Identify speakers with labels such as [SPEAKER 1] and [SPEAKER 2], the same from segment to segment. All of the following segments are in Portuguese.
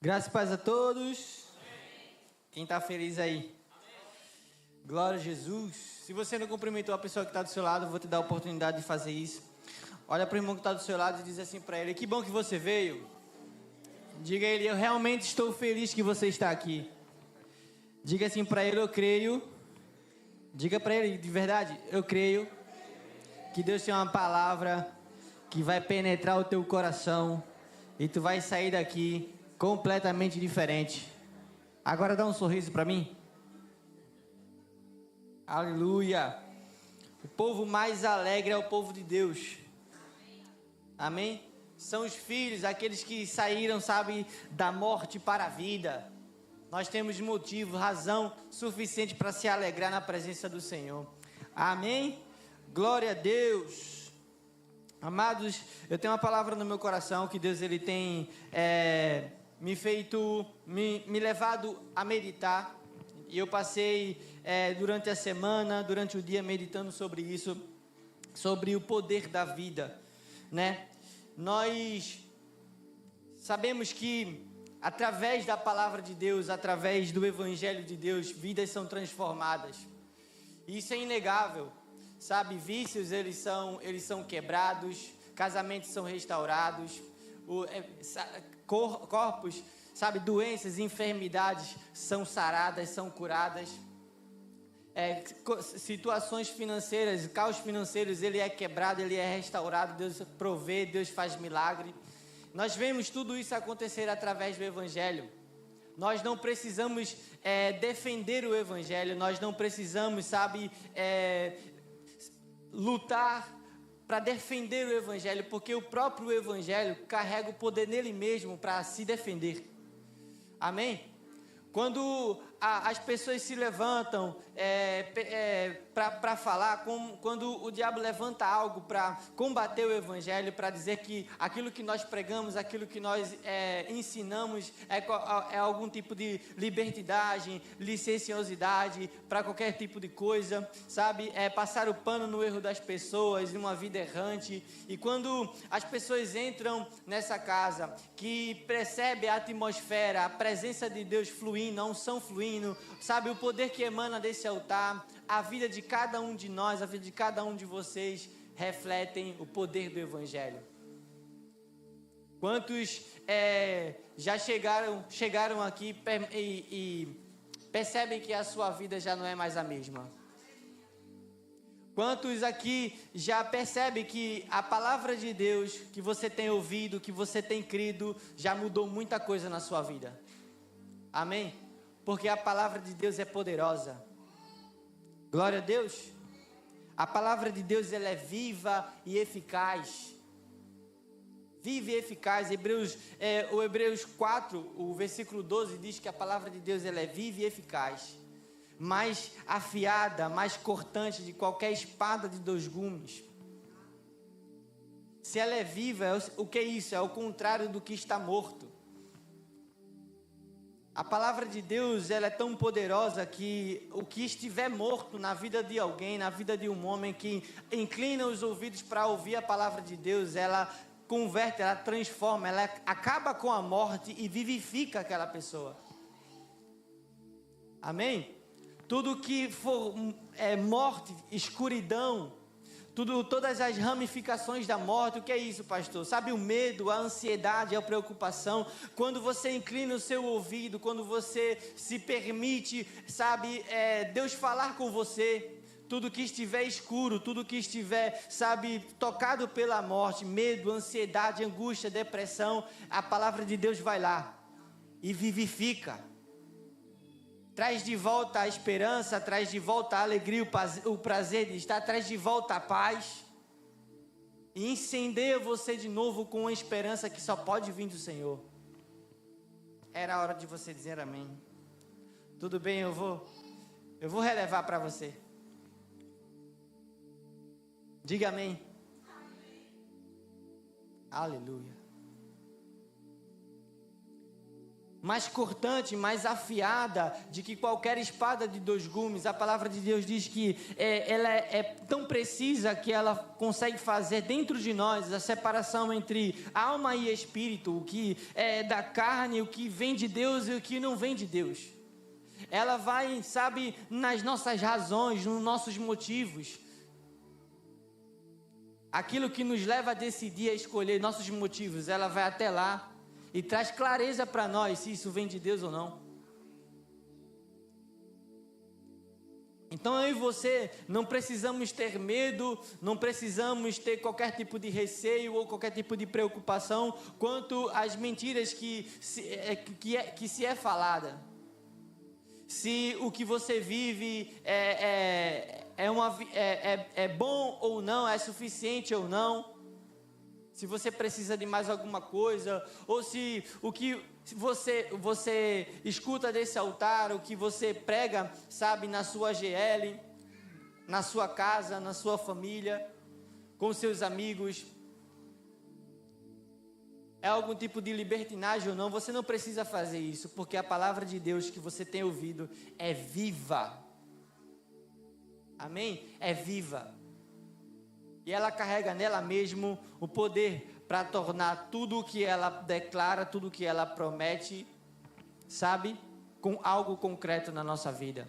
[SPEAKER 1] Graças e paz a todos. Amém. Quem está feliz aí? Amém. Glória a Jesus. Se você não cumprimentou a pessoa que está do seu lado, eu vou te dar a oportunidade de fazer isso. Olha para o irmão que está do seu lado e diz assim para ele: que bom que você veio. Diga a ele: eu realmente estou feliz que você está aqui. Diga assim para ele: eu creio. Diga para ele de verdade: eu creio que Deus tem uma palavra que vai penetrar o teu coração e tu vai sair daqui completamente diferente. Agora dá um sorriso para mim. Aleluia. O povo mais alegre é o povo de Deus. Amém? São os filhos, aqueles que saíram, sabe, da morte para a vida. Nós temos motivo, razão suficiente para se alegrar na presença do Senhor. Amém? Glória a Deus. Amados, eu tenho uma palavra no meu coração que Deus ele tem me levado a meditar. E eu passei durante a semana, durante o dia meditando sobre isso, sobre o poder da vida, né? Nós sabemos que através da palavra de Deus, através do Evangelho de Deus, vidas são transformadas. Isso é inegável, sabe? Vícios eles são quebrados, casamentos são restaurados, corpos, sabe? Doenças, enfermidades são saradas, são curadas. Situações financeiras, caos financeiros, ele é quebrado, ele é restaurado, Deus provê, Deus faz milagre. Nós vemos tudo isso acontecer através do Evangelho. Nós não precisamos defender o Evangelho, nós não precisamos, sabe, lutar para defender o Evangelho, porque o próprio Evangelho carrega o poder nele mesmo para se defender. Amém? Quando as pessoas se levantam para falar, quando o diabo levanta algo para combater o Evangelho, para dizer que aquilo que nós pregamos, aquilo que nós ensinamos é algum tipo de libertinagem, licenciosidade, para qualquer tipo de coisa, sabe? Passar o pano no erro das pessoas, numa vida errante. E quando as pessoas entram nessa casa, que percebe a atmosfera, a presença de Deus fluindo, a unção fluindo, sabe, o poder que emana desse altar, a vida de cada um de nós, a vida de cada um de vocês refletem o poder do Evangelho. Quantos já chegaram aqui e percebem que a sua vida já não é mais a mesma? Quantos aqui já percebem que a palavra de Deus que você tem ouvido, que você tem crido, já mudou muita coisa na sua vida? Amém? Porque a palavra de Deus é poderosa. Glória a Deus. A palavra de Deus ela é viva e eficaz. Viva e eficaz. O Hebreus 4, o versículo 12 diz que a palavra de Deus ela é viva e eficaz, mais afiada, mais cortante de qualquer espada de 2 gumes. Se ela é viva, o que é isso? É o contrário do que está morto. A palavra de Deus ela é tão poderosa que o que estiver morto na vida de alguém, na vida de um homem que inclina os ouvidos para ouvir a palavra de Deus, ela converte, ela transforma, ela acaba com a morte e vivifica aquela pessoa. Amém? Tudo que for morte, escuridão, todas as ramificações da morte, o que é isso, pastor? Sabe, o medo, a ansiedade, a preocupação, quando você inclina o seu ouvido, quando você se permite, sabe, Deus falar com você, tudo que estiver escuro, tudo que estiver, sabe, tocado pela morte, medo, ansiedade, angústia, depressão, a palavra de Deus vai lá e vivifica. Traz de volta a esperança, traz de volta a alegria, o prazer de estar, traz de volta a paz. E incendeia você de novo com uma esperança que só pode vir do Senhor. Era a hora de você dizer amém. Tudo bem, eu vou relevar para você. Diga amém. Aleluia. mais cortante, mais afiada de que qualquer espada de 2 gumes. A palavra de Deus diz que ela é tão precisa que ela consegue fazer dentro de nós a separação entre alma e espírito, o que é da carne, o que vem de Deus e o que não vem de Deus. Ela vai, sabe, nas nossas razões, nos nossos motivos. Aquilo que nos leva a decidir, a escolher nossos motivos, ela vai até lá e traz clareza para nós se isso vem de Deus ou não. Então eu e você não precisamos ter medo, não precisamos ter qualquer tipo de receio ou qualquer tipo de preocupação quanto às mentiras que se é falada. Se o que você vive é bom ou não, é suficiente ou não. Se você precisa de mais alguma coisa, ou se o que você escuta desse altar, o que você prega, sabe, na sua GL, na sua casa, na sua família, com seus amigos, é algum tipo de libertinagem ou não, você não precisa fazer isso, porque a palavra de Deus que você tem ouvido é viva. Amém? É viva. E ela carrega nela mesmo o poder para tornar tudo o que ela declara, tudo o que ela promete, sabe, com algo concreto na nossa vida.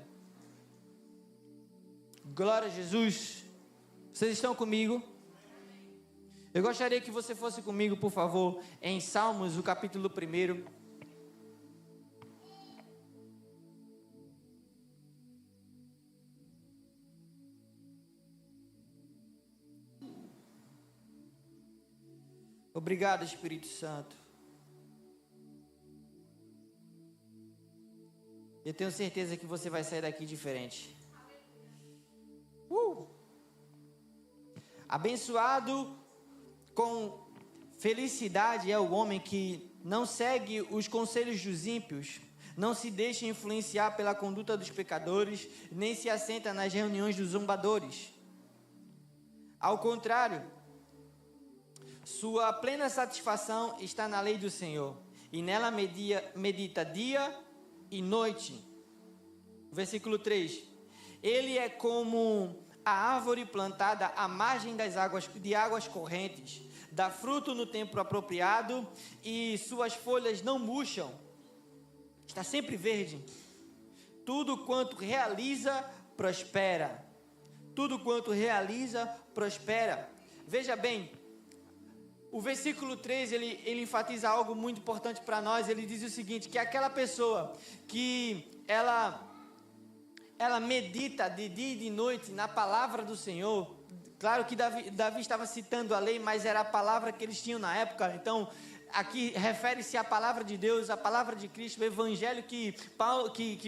[SPEAKER 1] Glória a Jesus. Vocês estão comigo? Eu gostaria que você fosse comigo, por favor, em Salmos, o capítulo 1. Obrigado, Espírito Santo. Eu tenho certeza que você vai sair daqui diferente. Abençoado com felicidade é o homem que não segue os conselhos dos ímpios, não se deixa influenciar pela conduta dos pecadores, nem se assenta nas reuniões dos zombadores. Ao contrário, sua plena satisfação está na lei do Senhor, e nela medita dia e noite. Versículo 3. Ele é como a árvore plantada à margem de águas correntes, dá fruto no tempo apropriado, e suas folhas não murcham. Está sempre verde. Tudo quanto realiza, prospera. Tudo quanto realiza, prospera. Veja bem, o versículo 3, ele enfatiza algo muito importante para nós. Ele diz o seguinte, que aquela pessoa que ela medita de dia e de noite na palavra do Senhor. Claro que Davi estava citando a lei, mas era a palavra que eles tinham na época. Então, aqui refere-se à palavra de Deus, à palavra de Cristo, o evangelho que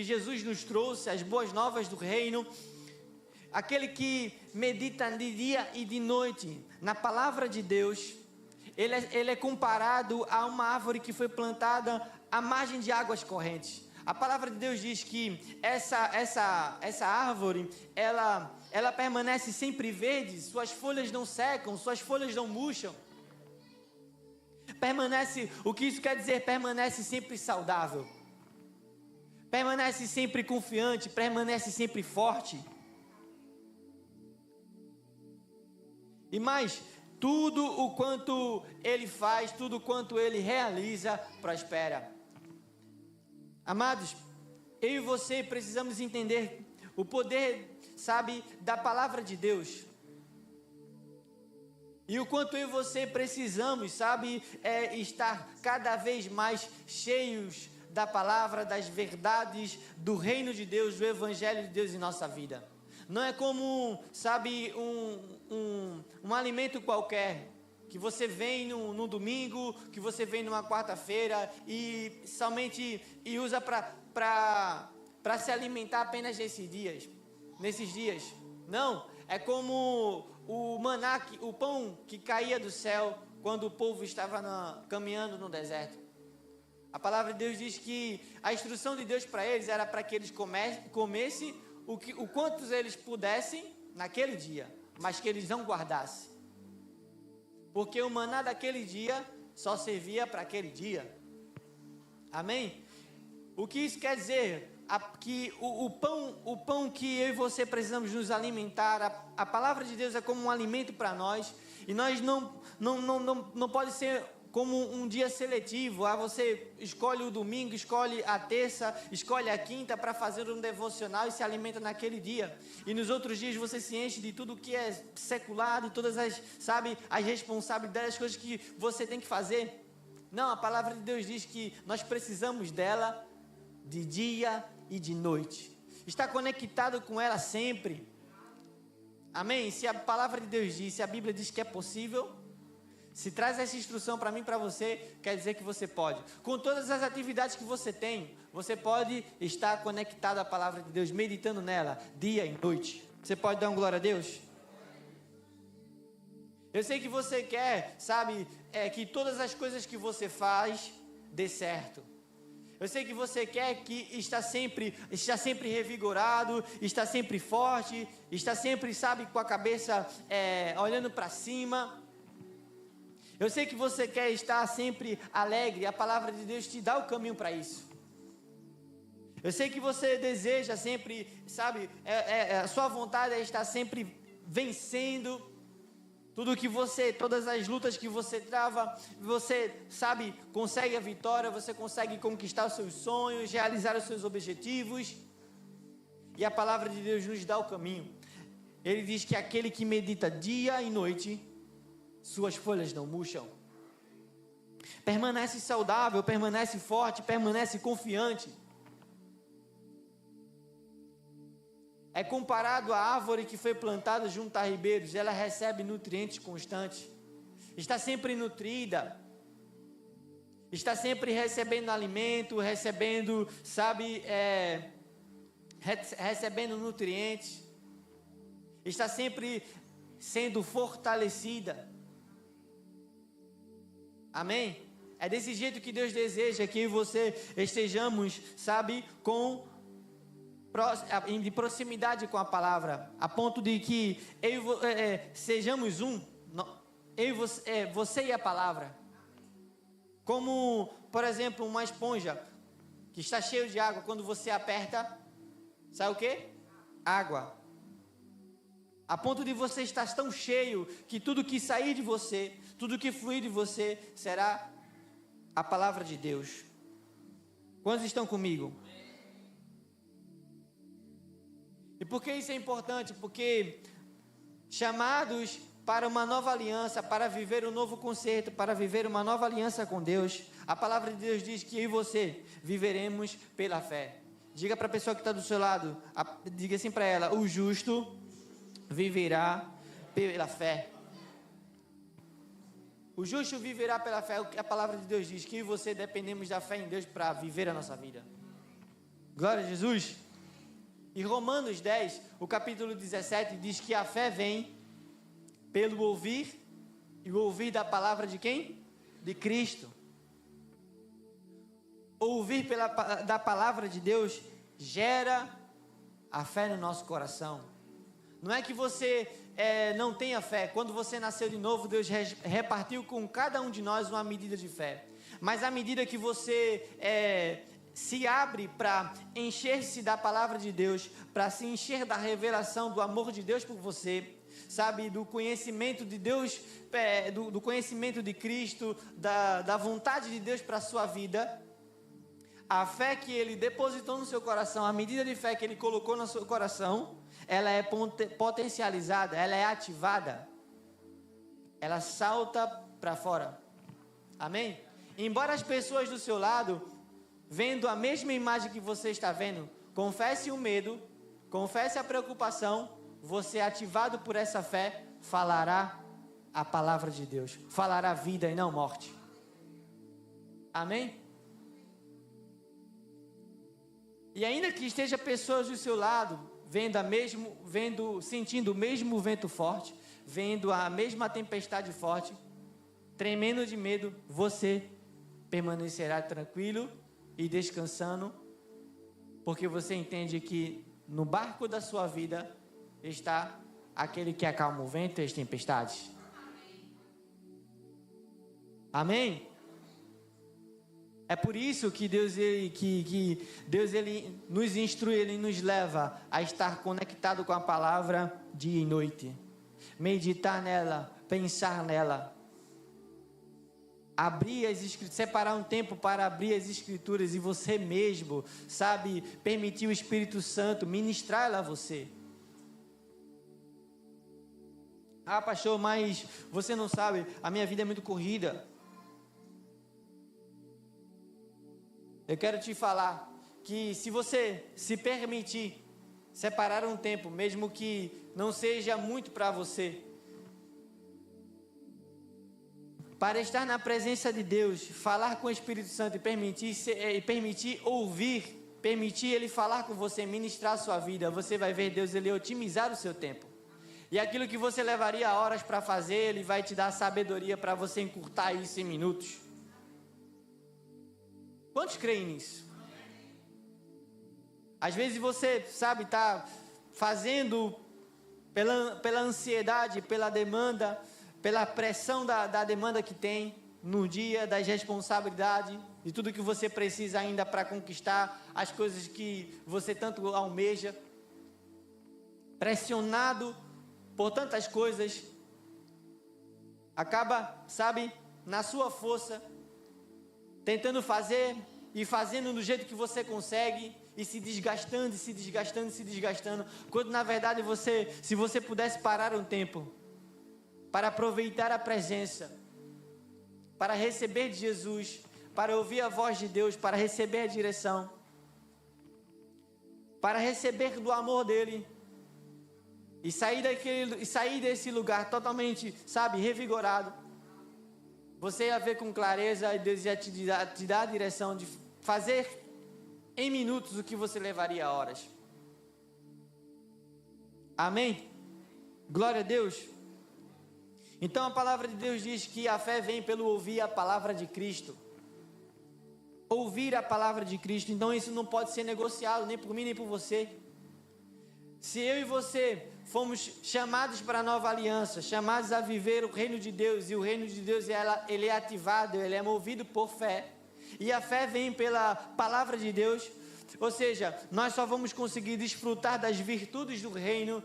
[SPEAKER 1] Jesus nos trouxe, as boas novas do reino. Aquele que medita de dia e de noite na palavra de Deus, ele é comparado a uma árvore que foi plantada à margem de águas correntes. A palavra de Deus diz que essa árvore, ela permanece sempre verde, suas folhas não secam, suas folhas não murcham. O que isso quer dizer? Permanece sempre saudável. Permanece sempre confiante, permanece sempre forte. E mais, tudo o quanto ele faz, tudo quanto ele realiza, prospera. Amados, eu e você precisamos entender o poder, sabe, da palavra de Deus. E o quanto eu e você precisamos, sabe, estar cada vez mais cheios da palavra, das verdades, do reino de Deus, do evangelho de Deus em nossa vida. Não é como, sabe, um alimento qualquer, que você vem no domingo, que você vem numa quarta-feira e somente usa para se alimentar apenas nesses dias. Não, é como o maná, o pão que caía do céu quando o povo estava caminhando no deserto. A palavra de Deus diz que a instrução de Deus para eles era para que eles comessem o quantos eles pudessem naquele dia, mas que eles não guardassem. Porque o maná daquele dia só servia para aquele dia. Amém? O que isso quer dizer? Que o pão que eu e você precisamos nos alimentar, a palavra de Deus é como um alimento para nós, e nós não pode ser como um dia seletivo. Você escolhe o domingo, escolhe a terça, escolhe a quinta para fazer um devocional e se alimenta naquele dia, e nos outros dias você se enche de tudo que é secular, de todas as, as responsabilidades, as coisas que você tem que fazer. Não, a palavra de Deus diz que nós precisamos dela de dia e de noite, está conectado com ela sempre. Amém? Se a palavra de Deus diz, se a Bíblia diz que é possível, se traz essa instrução para mim, para você, quer dizer que você pode. Com todas as atividades que você tem, você pode estar conectado à palavra de Deus, meditando nela dia e noite. Você pode dar uma glória a Deus? Eu sei que você quer, que todas as coisas que você faz dê certo. Eu sei que você quer que está sempre revigorado, está sempre forte, está sempre, com a cabeça olhando para cima. Eu sei que você quer estar sempre alegre, a palavra de Deus te dá o caminho para isso. Eu sei que você deseja sempre, a sua vontade é estar sempre vencendo. Todas as lutas que você trava, você consegue a vitória, você consegue conquistar os seus sonhos, realizar os seus objetivos. E a palavra de Deus nos dá o caminho. Ele diz que aquele que medita dia e noite, suas folhas não murcham. Permanece saudável, permanece forte, permanece confiante. É comparado à árvore que foi plantada junto a ribeiros. Ela recebe nutrientes constantes, está sempre nutrida, está sempre recebendo alimento, recebendo nutrientes, está sempre sendo fortalecida. Amém? É desse jeito que Deus deseja que eu e você estejamos, de proximidade com a palavra, a ponto de que sejamos um, você e a palavra. Como, por exemplo, uma esponja que está cheia de água, quando você aperta, sai o quê? Água. A ponto de você estar tão cheio que tudo que sair de você, tudo que fluir de você será a palavra de Deus. Quantos estão comigo? E por que isso é importante? Porque chamados para uma nova aliança, para viver um novo concerto, para viver uma nova aliança com Deus, a palavra de Deus diz que eu e você viveremos pela fé. Diga para a pessoa que está do seu lado, diga assim para ela: o justo viverá pela fé. O justo viverá pela fé. A palavra de Deus diz que eu e você dependemos da fé em Deus para viver a nossa vida. Glória a Jesus. Em Romanos 10, o capítulo 17, diz que a fé vem pelo ouvir, e o ouvir da palavra de quem? De Cristo. Ouvir da palavra de Deus gera a fé no nosso coração. Não é que você não tenha fé. Quando você nasceu de novo, Deus repartiu com cada um de nós uma medida de fé. Mas à medida que você se abre para encher-se da palavra de Deus, para se encher da revelação do amor de Deus por você, do conhecimento de Deus, do conhecimento de Cristo, da vontade de Deus para a sua vida, a fé que Ele depositou no seu coração, a medida de fé que Ele colocou no seu coração, ela é potencializada, ela é ativada, ela salta para fora. Amém? Embora as pessoas do seu lado, vendo a mesma imagem que você está vendo, confesse o medo, confesse a preocupação, você, ativado por essa fé, falará a palavra de Deus, falará vida e não morte. Amém? E ainda que esteja pessoas do seu lado, sentindo o mesmo vento forte, vendo a mesma tempestade forte, tremendo de medo, você permanecerá tranquilo e descansando, porque você entende que no barco da sua vida está aquele que acalma o vento e as tempestades. Amém? É por isso que Deus ele nos instrui, Ele nos leva a estar conectado com a palavra dia e noite. Meditar nela, pensar nela. Abrir as escrituras, separar um tempo para abrir as escrituras e você mesmo, sabe, permitir o Espírito Santo ministrar ela a você. Ah, pastor, mas você não sabe, a minha vida é muito corrida. Eu quero te falar que se você se permitir separar um tempo, mesmo que não seja muito para você, para estar na presença de Deus, falar com o Espírito Santo e permitir ouvir, permitir Ele falar com você, ministrar a sua vida, você vai ver Deus Ele otimizar o seu tempo. E aquilo que você levaria horas para fazer, Ele vai te dar sabedoria para você encurtar isso em minutos. Quantos creem nisso? Às vezes você, sabe, está fazendo pela ansiedade, pela demanda, pela pressão da demanda que tem no dia, das responsabilidades, de tudo que você precisa ainda para conquistar as coisas que você tanto almeja, pressionado por tantas coisas, acaba, sabe, na sua força, tentando fazer e fazendo do jeito que você consegue e se desgastando, quando na verdade se você pudesse parar um tempo para aproveitar a presença, para receber de Jesus, para ouvir a voz de Deus, para receber a direção, para receber do amor dele e sair desse lugar totalmente, sabe, revigorado, você ia ver com clareza e Deus ia te dar a direção de fazer em minutos o que você levaria horas. Amém? Glória a Deus. Então a palavra de Deus diz que a fé vem pelo ouvir a palavra de Cristo. Ouvir a palavra de Cristo. Então isso não pode ser negociado, nem por mim, nem por você. Se eu e você fomos chamados para a nova aliança, chamados a viver o reino de Deus, e o reino de Deus ele é ativado, ele é movido por fé, e a fé vem pela palavra de Deus, ou seja, nós só vamos conseguir desfrutar das virtudes do reino,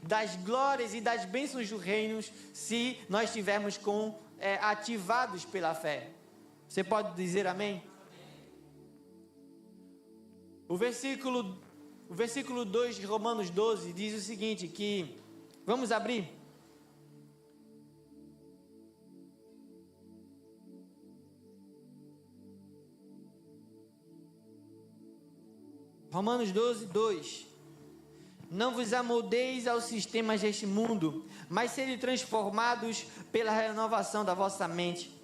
[SPEAKER 1] das glórias e das bênçãos do reino, se nós estivermos ativados pela fé. Você pode dizer amém? O versículo 2 de Romanos 12 diz o seguinte, que, vamos abrir? Romanos 12, 2. Não vos amoldeis aos sistemas deste mundo, mas sede transformados pela renovação da vossa mente,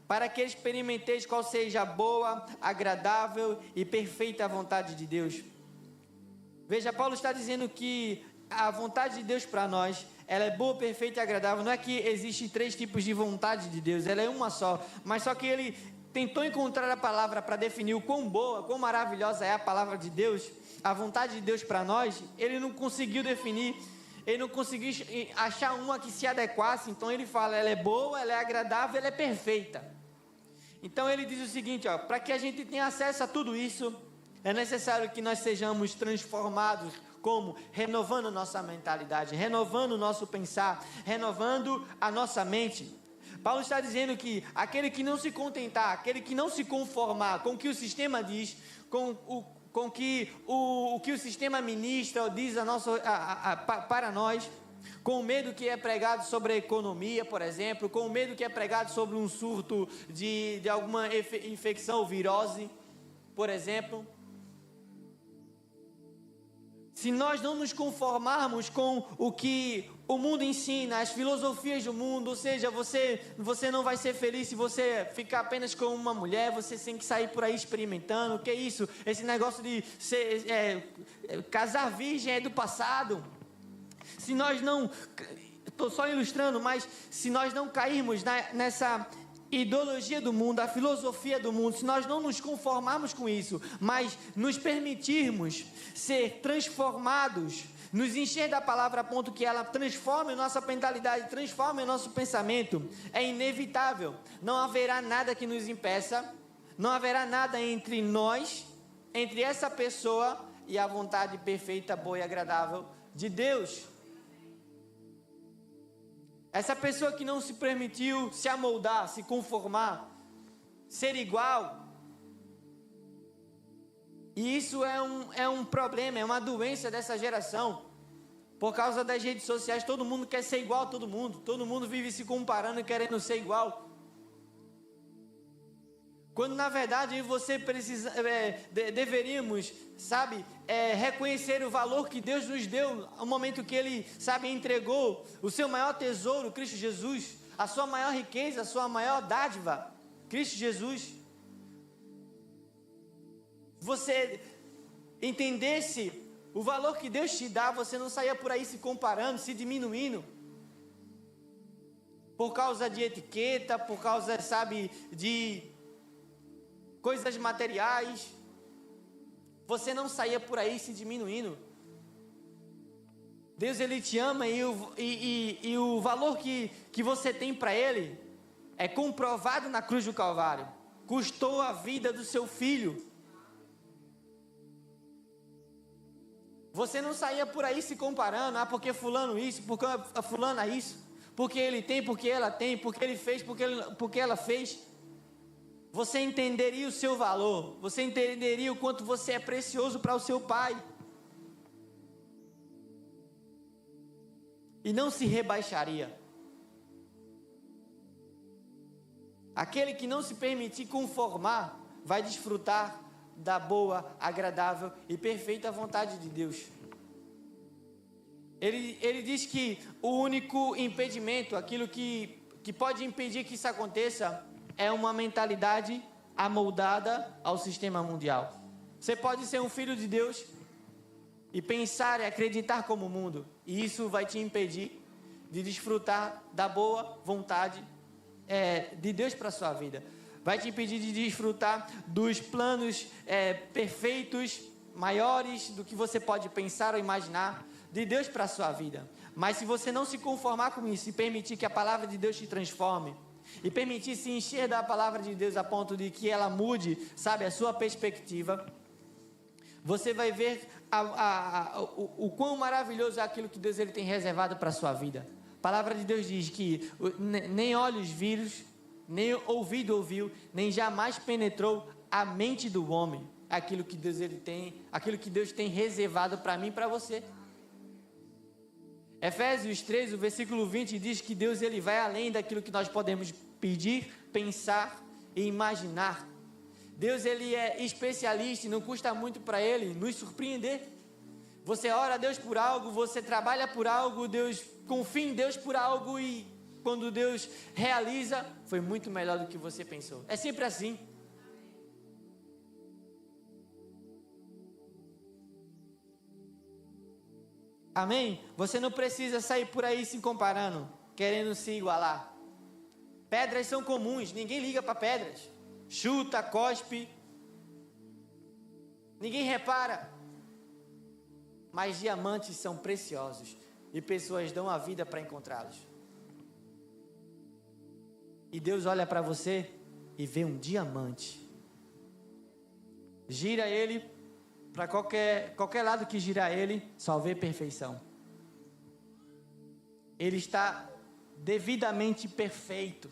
[SPEAKER 1] para que experimenteis qual seja a boa, agradável e perfeita vontade de Deus. Veja, Paulo está dizendo que a vontade de Deus para nós, ela é boa, perfeita e agradável. Não é que existem 3 tipos de vontade de Deus, ela é uma só, mas só que ele tentou encontrar a palavra para definir o quão boa, quão maravilhosa é a palavra de Deus, a vontade de Deus para nós. Ele não conseguiu definir, ele não conseguiu achar uma que se adequasse. Então ele fala, ela é boa, ela é agradável, ela é perfeita. Então ele diz o seguinte, para que a gente tenha acesso a tudo isso, é necessário que nós sejamos transformados, como? Renovando nossa mentalidade, renovando o nosso pensar, renovando a nossa mente. Paulo está dizendo que aquele que não se contentar, aquele que não se conformar com o que o sistema diz, com o que o sistema ministra ou diz para nós, com o medo que é pregado sobre a economia, por exemplo, com o medo que é pregado sobre um surto de alguma infecção ou virose, por exemplo. Se nós não nos conformarmos com o que o mundo ensina, as filosofias do mundo, ou seja, você não vai ser feliz se você ficar apenas com uma mulher, você tem que sair por aí experimentando. O que é isso? Esse negócio de casar virgem é do passado. Se nós não, estou só ilustrando, mas se nós não cairmos nessa ideologia do mundo, a filosofia do mundo, se nós não nos conformarmos com isso, mas nos permitirmos ser transformados, nos encher da palavra a ponto que ela transforme a nossa mentalidade, transforme o nosso pensamento, é inevitável, não haverá nada que nos impeça, não haverá nada entre nós, entre essa pessoa e a vontade perfeita, boa e agradável de Deus. Essa pessoa que não se permitiu se amoldar, se conformar, ser igual. E isso é um problema, é uma doença dessa geração. Por causa das redes sociais, todo mundo quer ser igual a todo mundo vive se comparando e querendo ser igual. Quando na verdade você precisa, deveríamos, reconhecer o valor que Deus nos deu, no momento que Ele, entregou o seu maior tesouro, Cristo Jesus, a sua maior riqueza, a sua maior dádiva, Cristo Jesus. Você entendesse o valor que Deus te dá, você não saia por aí se comparando, se diminuindo, por causa de etiqueta, por causa, de coisas materiais. Você não saia por aí se diminuindo. Deus, Ele te ama e o valor que você tem para Ele é comprovado na cruz do Calvário. Custou a vida do seu filho. Você não saía por aí se comparando, porque fulano isso, porque a fulana isso, porque ele tem, porque ela tem, porque ele fez, porque ela fez. Você entenderia o seu valor, você entenderia o quanto você é precioso para o seu Pai. E não se rebaixaria. Aquele que não se permitir conformar, vai desfrutar da boa, agradável e perfeita vontade de Deus. Ele diz que o único impedimento, aquilo que pode impedir que isso aconteça, é uma mentalidade amoldada ao sistema mundial. Você pode ser um filho de Deus e pensar e acreditar como o mundo, e isso vai te impedir de desfrutar da boa vontade de Deus para a sua vida. Vai te impedir de desfrutar dos planos perfeitos, maiores do que você pode pensar ou imaginar, de Deus para a sua vida. Mas se você não se conformar com isso e permitir que a palavra de Deus te transforme, e permitir se encher da palavra de Deus a ponto de que ela mude, a sua perspectiva, você vai ver o quão maravilhoso é aquilo que Deus, Ele tem reservado para a sua vida. A palavra de Deus diz que nem olhos viram, nem ouvido ouviu, nem jamais penetrou a mente do homem aquilo que Deus, Ele tem, aquilo que Deus tem reservado para mim e para você. Efésios 3, o versículo 20 diz que Deus, Ele vai além daquilo que nós podemos pedir, pensar e imaginar. Deus, Ele é especialista e não custa muito para Ele nos surpreender. Você ora a Deus por algo, você trabalha por algo, Deus confia em Deus por algo, e quando Deus realiza, foi muito melhor do que você pensou. É sempre assim. Amém? Você não precisa sair por aí se comparando, querendo se igualar. Pedras são comuns, ninguém liga para pedras. Chuta, cospe, ninguém repara. Mas diamantes são preciosos e pessoas dão a vida para encontrá-los. E Deus olha para você e vê um diamante. Gira ele para qualquer lado que girar ele, só vê perfeição. Ele está devidamente perfeito.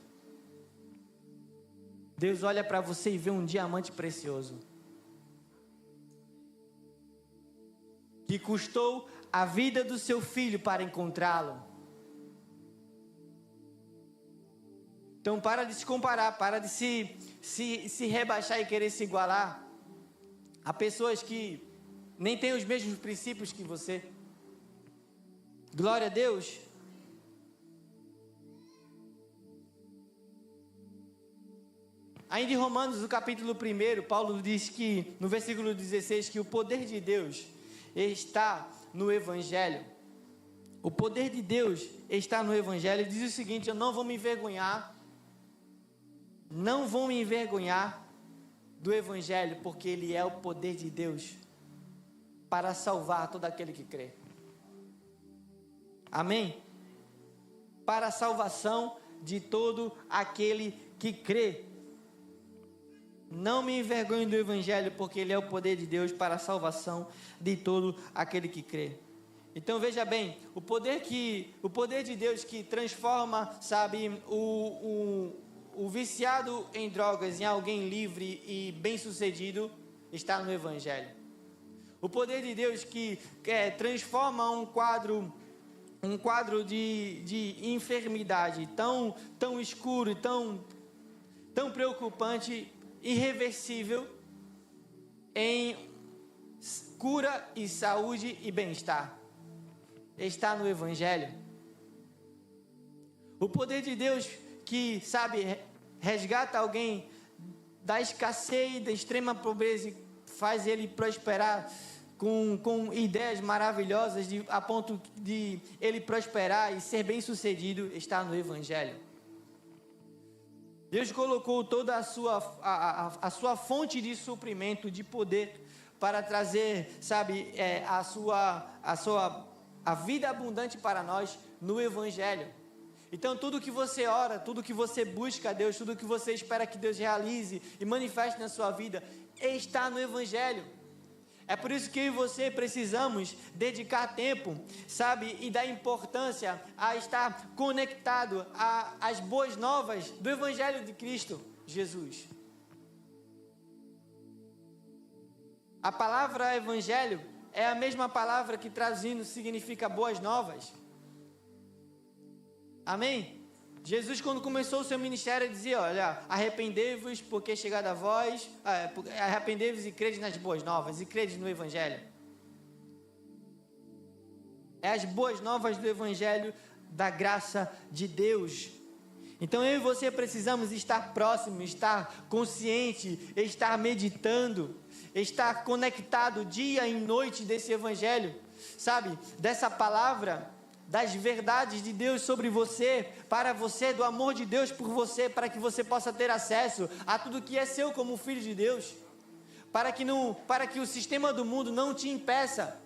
[SPEAKER 1] Deus olha para você e vê um diamante precioso, que custou a vida do seu filho para encontrá-lo. Então para de se comparar, para de se rebaixar e querer se igualar a pessoas que nem têm os mesmos princípios que você. Glória a Deus. Ainda em Romanos, no capítulo 1, Paulo diz que, no versículo 16, que o poder de Deus está no Evangelho. O poder de Deus está no Evangelho. Ele diz o seguinte: eu não vou me envergonhar do Evangelho, porque ele é o poder de Deus para salvar todo aquele que crê. Amém? Para a salvação de todo aquele que crê. Não me envergonho do Evangelho, porque ele é o poder de Deus para a salvação de todo aquele que crê. Então veja bem, o poder de Deus que transforma, sabe, o viciado em drogas em alguém livre e bem-sucedido está no Evangelho. O poder de Deus que transforma um quadro de enfermidade tão escuro, tão preocupante, irreversível, em cura e saúde e bem-estar. Está no Evangelho. O poder de Deus que, sabe, resgata alguém da escassez, da extrema pobreza e faz ele prosperar com ideias maravilhosas a ponto de ele prosperar e ser bem sucedido, está no Evangelho. Deus colocou toda a sua fonte de suprimento, de poder, para trazer, sabe, a vida abundante para nós no Evangelho. Então tudo que você ora, tudo que você busca a Deus, tudo que você espera que Deus realize e manifeste na sua vida, está no Evangelho. É por isso que eu e você precisamos dedicar tempo, sabe, e dar importância a estar conectado às boas novas do Evangelho de Cristo Jesus. A palavra Evangelho é a mesma palavra que traduzindo significa boas novas. Amém? Jesus, quando começou o seu ministério, dizia, olha, arrependei-vos porque é chegada a vós, arrependei-vos e crede nas boas novas, e crede no Evangelho. É as boas novas do Evangelho da graça de Deus. Então eu e você precisamos estar próximos, estar consciente, estar meditando, estar conectado dia e noite desse Evangelho, sabe, dessa palavra, das verdades de Deus sobre você, para você, do amor de Deus por você, para que você possa ter acesso a tudo que é seu como filho de Deus, para que o sistema do mundo não te impeça,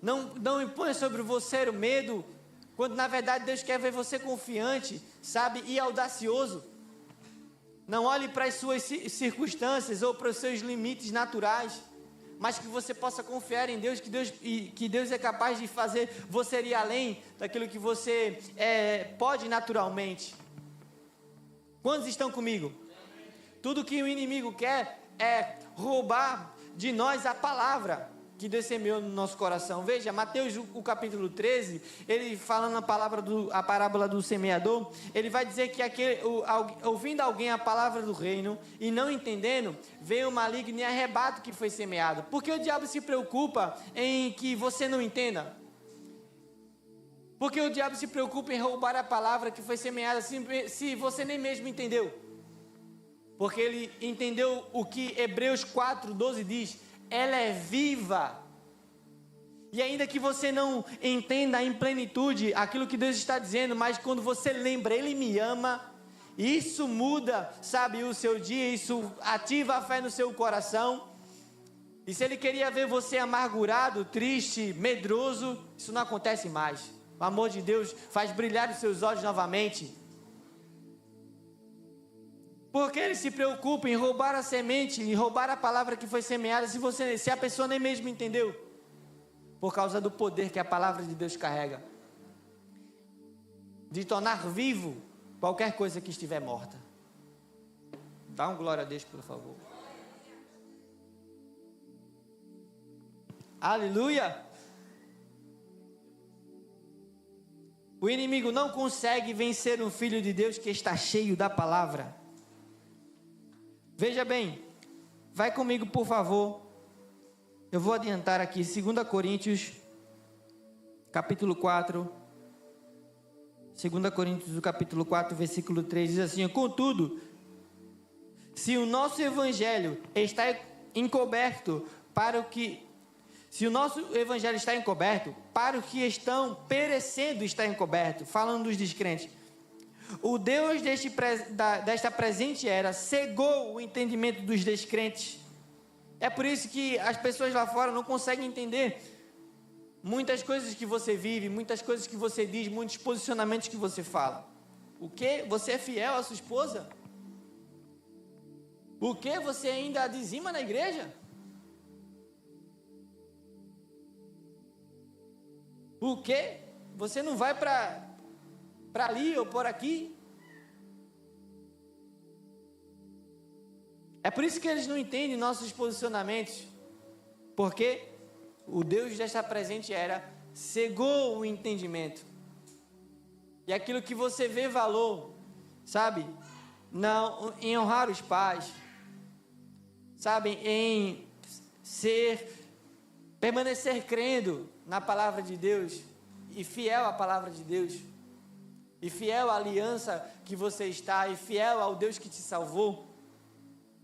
[SPEAKER 1] não imponha sobre você o medo, quando na verdade Deus quer ver você confiante, sabe, e audacioso. Não olhe para as suas circunstâncias ou para os seus limites naturais, mas que você possa confiar em Deus, que Deus é capaz de fazer você ir além daquilo que você pode naturalmente. Quantos estão comigo? Tudo que o inimigo quer é roubar de nós a palavra que Deus semeou no nosso coração. Veja, Mateus, o capítulo 13, ele falando a parábola do semeador, ele vai dizer que ouvindo alguém a palavra do reino e não entendendo, veio o maligno e arrebata o que foi semeado. Porque o diabo se preocupa em que você não entenda? Porque o diabo se preocupa em roubar a palavra que foi semeada se você nem mesmo entendeu? Porque ele entendeu o que Hebreus 4:12 diz: ela é viva. E ainda que você não entenda em plenitude aquilo que Deus está dizendo, mas quando você lembra, Ele me ama, isso muda, sabe, o seu dia, isso ativa a fé no seu coração. E se Ele queria ver você amargurado, triste, medroso, isso não acontece mais. O amor de Deus faz brilhar os seus olhos novamente. Porque ele se preocupa em roubar a semente, em roubar a palavra que foi semeada, se a pessoa nem mesmo entendeu, por causa do poder que a palavra de Deus carrega, de tornar vivo qualquer coisa que estiver morta. Dá um glória a Deus, por favor. Aleluia! O inimigo não consegue vencer um filho de Deus que está cheio da palavra. Veja bem, vai comigo por favor, eu vou adiantar aqui, 2 Coríntios, capítulo 4, 2 Coríntios, capítulo 4, versículo 3, diz assim: contudo, se o nosso evangelho está encoberto para o que estão perecendo está encoberto, falando dos descrentes, o Deus desta presente era cegou o entendimento dos descrentes. É por isso que as pessoas lá fora não conseguem entender muitas coisas que você vive, muitas coisas que você diz, muitos posicionamentos que você fala. O quê? Você é fiel à sua esposa? O que? Você ainda dizima na igreja? O que? Você não vai para ali ou por aqui? É por isso que eles não entendem nossos posicionamentos. Porque o Deus desta presente era cegou o entendimento. E aquilo que você vê valor, sabe? Não, em honrar os pais, sabe? Em permanecer crendo na palavra de Deus e fiel à palavra de Deus e fiel à aliança que você está e fiel ao Deus que te salvou.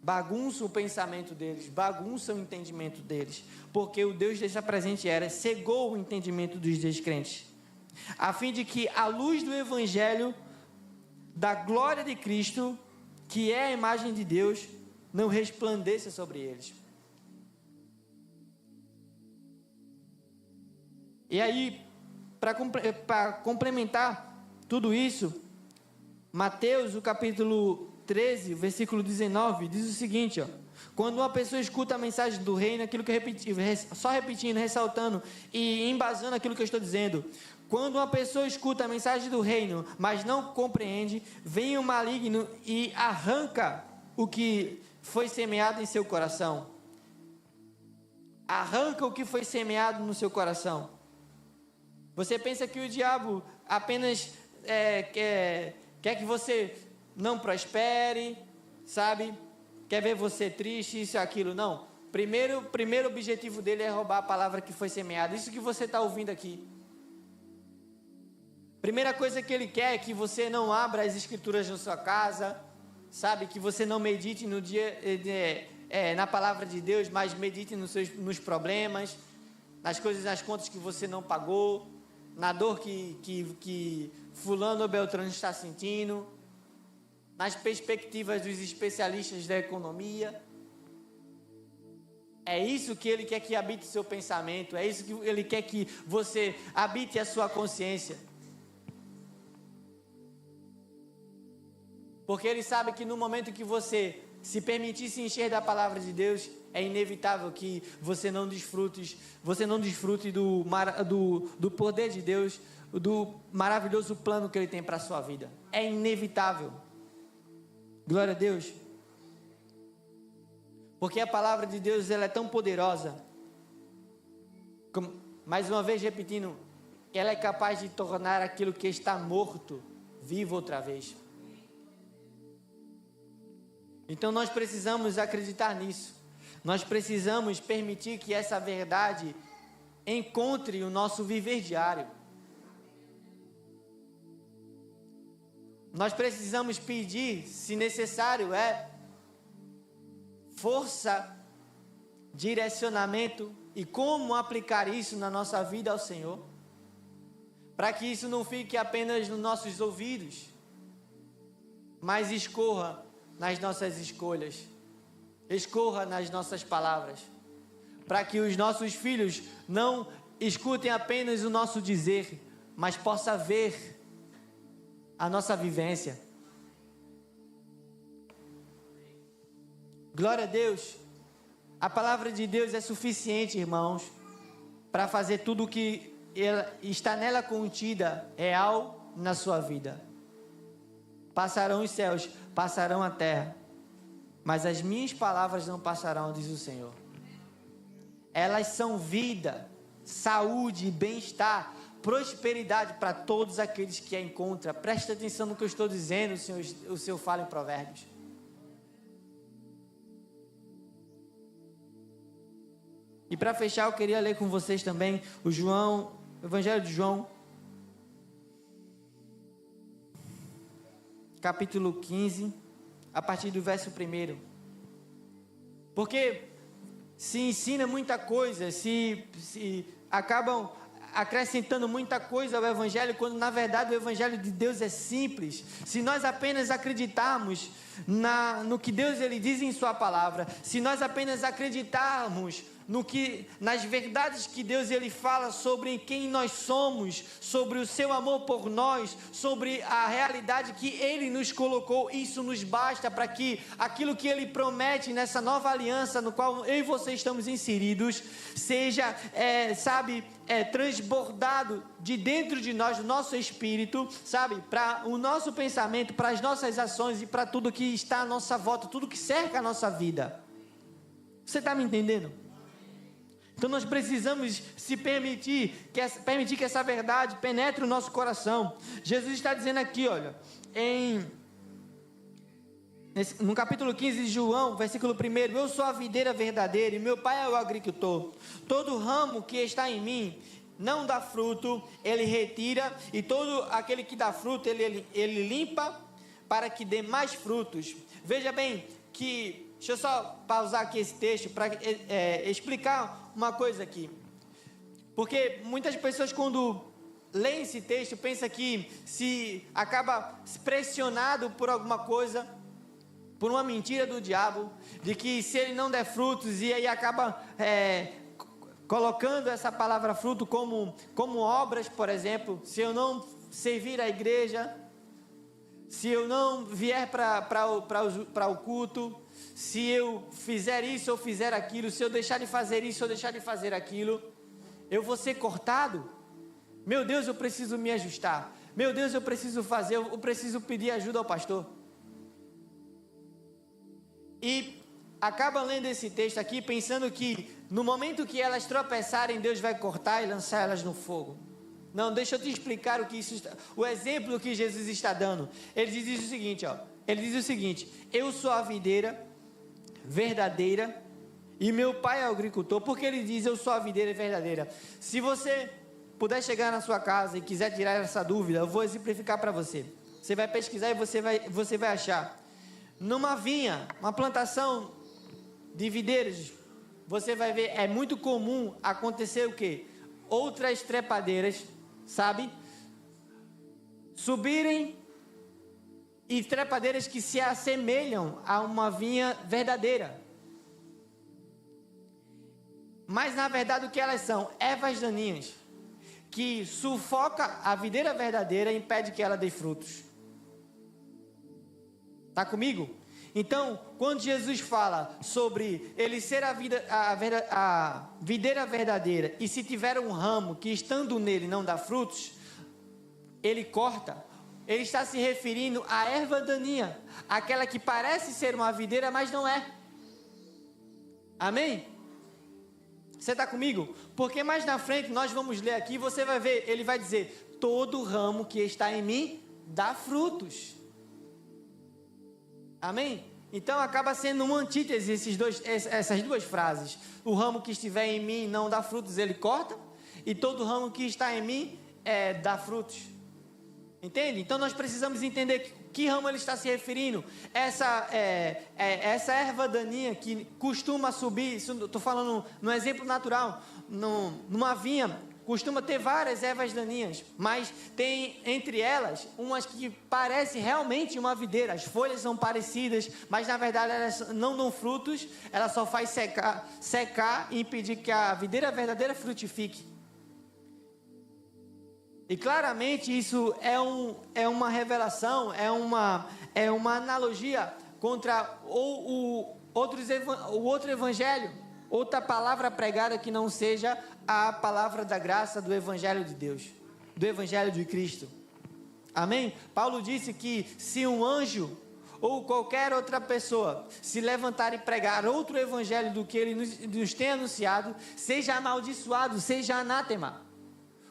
[SPEAKER 1] Bagunça o pensamento deles, bagunça o entendimento deles, porque o Deus desta presente era cegou o entendimento dos descrentes, a fim de que a luz do Evangelho da glória de Cristo, que é a imagem de Deus, não resplandeça sobre eles. E aí, para complementar tudo isso, Mateus, o capítulo 13, versículo 19, diz o seguinte, ó: quando uma pessoa escuta a mensagem do reino, aquilo que eu repeti, só repetindo, ressaltando e embasando aquilo que eu estou dizendo, quando uma pessoa escuta a mensagem do reino, mas não compreende, vem o maligno e arranca o que foi semeado em seu coração. Arranca o que foi semeado no seu coração. Você pensa que o diabo apenas quer que você não prospere, sabe? Quer ver você triste, isso e aquilo. Não. Primeiro objetivo dele é roubar a palavra que foi semeada. Isso que você está ouvindo aqui. Primeira coisa que ele quer é que você não abra as escrituras na sua casa, sabe? Que você não medite no dia na palavra de Deus, mas medite nos problemas, nas coisas, nas contas que você não pagou, na dor que fulano ou beltrano está sentindo, nas perspectivas dos especialistas da economia. É isso que ele quer que habite o seu pensamento, é isso que ele quer que você habite a sua consciência. Porque ele sabe que no momento que você se permitir se encher da palavra de Deus, é inevitável que você não desfrute do poder de Deus, do maravilhoso plano que ele tem para a sua vida. É inevitável. Glória a Deus. Porque a palavra de Deus, ela é tão poderosa, mais uma vez repetindo, ela é capaz de tornar aquilo que está morto vivo outra vez. Então nós precisamos acreditar nisso. Nós precisamos permitir que essa verdade encontre o nosso viver diário. Nós precisamos pedir, se necessário, força, direcionamento e como aplicar isso na nossa vida ao Senhor, para que isso não fique apenas nos nossos ouvidos, mas escorra nas nossas escolhas, escorra nas nossas palavras, para que os nossos filhos não escutem apenas o nosso dizer, mas possa ver a nossa vivência. Glória a Deus. A palavra de Deus é suficiente, irmãos, para fazer tudo o que está nela contida real na sua vida. Passarão os céus, passarão a terra, mas as minhas palavras não passarão, diz o Senhor. Elas são vida, saúde, bem-estar, prosperidade para todos aqueles que a encontram. Preste atenção no que eu estou dizendo, o Senhor fala em Provérbios. E para fechar, eu queria ler com vocês também o Evangelho de João, capítulo 15, a partir do verso 1. Porque se ensina muita coisa, se acabam acrescentando muita coisa ao Evangelho, quando na verdade o Evangelho de Deus é simples. Se nós apenas acreditarmos no que Deus ele diz em sua palavra, se nós apenas acreditarmos nas verdades que Deus ele fala sobre quem nós somos, sobre o seu amor por nós, sobre a realidade que Ele nos colocou. Isso nos basta para que aquilo que Ele promete nessa nova aliança, no qual eu e você estamos inseridos, seja, transbordado de dentro de nós, do nosso espírito, sabe, para o nosso pensamento, para as nossas ações e para tudo que está à nossa volta, tudo que cerca a nossa vida. Você está me entendendo? Então nós precisamos se permitir que essa verdade penetre o nosso coração. Jesus está dizendo aqui, olha, no capítulo 15 de João, versículo 1, eu sou a videira verdadeira e meu pai é o agricultor. Todo ramo que está em mim não dá fruto, ele retira, e todo aquele que dá fruto, ele limpa para que dê mais frutos. Veja bem que, deixa eu só pausar aqui esse texto para explicar uma coisa aqui. Porque muitas pessoas, quando leem esse texto, pensam que se acaba pressionado por alguma coisa, por uma mentira do diabo, de que se ele não der frutos, e aí acaba colocando essa palavra fruto como obras, por exemplo. Se eu não servir a igreja, se eu não vier para o culto, se eu fizer isso ou fizer aquilo, se eu deixar de fazer isso ou deixar de fazer aquilo, eu vou ser cortado. Meu Deus, eu preciso me ajustar. Meu Deus, eu preciso fazer, eu preciso pedir ajuda ao pastor. E acabam lendo esse texto aqui pensando que no momento que elas tropeçarem, Deus vai cortar e lançar elas no fogo. Não, deixa eu te explicar o exemplo que Jesus está dando. Ele diz o seguinte, eu sou a videira verdadeira e meu pai é o agricultor. Porque ele diz, eu sou a videira verdadeira. Se você puder chegar na sua casa e quiser tirar essa dúvida, eu vou exemplificar para você. Você vai pesquisar e você vai achar. Numa vinha, uma plantação de videiros, você vai ver, é muito comum acontecer o quê? Outras trepadeiras, sabe? Subirem, e trepadeiras que se assemelham a uma vinha verdadeira. Mas na verdade o que elas são? Ervas daninhas, que sufoca a videira verdadeira e impede que ela dê frutos. Está comigo? Então, quando Jesus fala sobre ele ser a videira verdadeira, e se tiver um ramo que estando nele não dá frutos, ele corta. Ele está se referindo à erva daninha, aquela que parece ser uma videira, mas não é. Amém? Você está comigo? Porque mais na frente nós vamos ler aqui, você vai ver, ele vai dizer, todo ramo que está em mim dá frutos. Amém? Então acaba sendo uma antítese essas duas frases. O ramo que estiver em mim não dá frutos, ele corta. E todo ramo que está em mim dá frutos. Entende? Então nós precisamos entender que ramo ele está se referindo. Essa erva daninha que costuma subir, estou falando no exemplo natural, numa vinha, costuma ter várias ervas daninhas, mas tem entre elas umas que parecem realmente uma videira. As folhas são parecidas, mas na verdade elas não dão frutos, ela só faz secar e impedir que a videira verdadeira frutifique. E claramente isso é uma revelação, é uma analogia contra o outro evangelho, outra palavra pregada que não seja a palavra da graça do evangelho de Deus, do evangelho de Cristo. Amém? Paulo disse que se um anjo ou qualquer outra pessoa se levantar e pregar outro evangelho do que ele nos tem anunciado, seja amaldiçoado, seja anátema.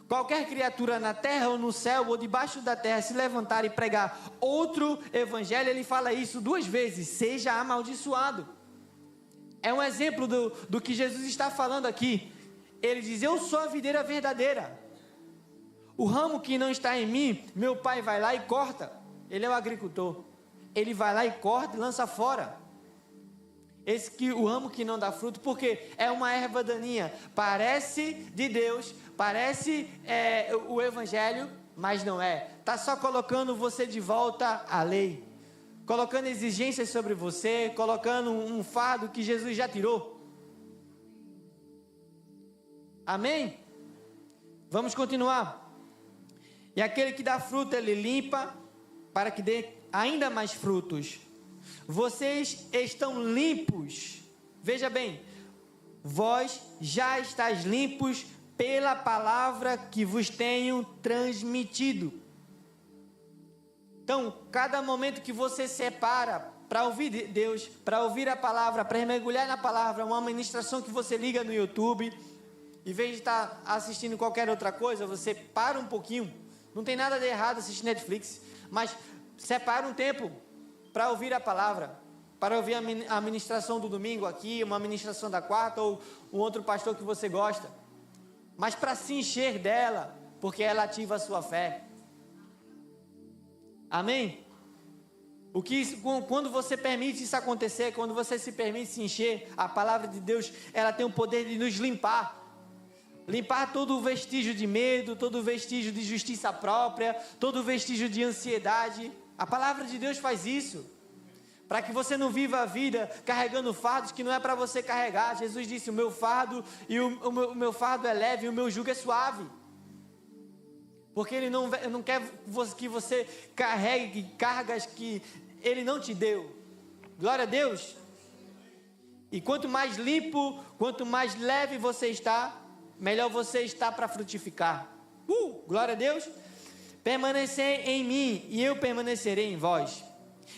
[SPEAKER 1] Qualquer criatura na terra ou no céu ou debaixo da terra se levantar e pregar outro evangelho, ele fala isso 2 vezes, seja amaldiçoado. É um exemplo do que Jesus está falando aqui. Ele diz, eu sou a videira verdadeira. O ramo que não está em mim, meu pai vai lá e corta. Ele é o agricultor. Ele vai lá e corta e lança fora. O ramo que não dá fruto, porque é uma erva daninha. Parece de Deus, parece o evangelho, mas não é. Está só colocando você de volta à lei. Colocando exigências sobre você, colocando um fardo que Jesus já tirou. Amém? Vamos continuar. E aquele que dá fruto, ele limpa para que dê ainda mais frutos. Vocês estão limpos. Veja bem, vós já estáis limpos pela palavra que vos tenho transmitido. Então, cada momento que você separa para ouvir Deus, para ouvir a palavra, para mergulhar na palavra, uma ministração que você liga no YouTube, em vez de estar assistindo qualquer outra coisa, você para um pouquinho. Não tem nada de errado assistir Netflix, mas separa um tempo para ouvir a palavra, para ouvir a ministração do domingo aqui, uma ministração da quarta ou um outro pastor que você gosta, mas para se encher dela, porque ela ativa a sua fé. Amém? Quando você permite isso acontecer, quando você se permite se encher, a palavra de Deus, ela tem o poder de nos limpar. Limpar todo o vestígio de medo, todo o vestígio de justiça própria, todo o vestígio de ansiedade. A palavra de Deus faz isso, para que você não viva a vida carregando fardos que não é para você carregar. Jesus disse: o meu fardo o meu fardo é leve e o meu jugo é suave. Porque Ele não quer que você carregue cargas que Ele não te deu. Glória a Deus. E quanto mais limpo, quanto mais leve você está, melhor você está para frutificar. Glória a Deus. Permanecer em mim e eu permanecerei em vós.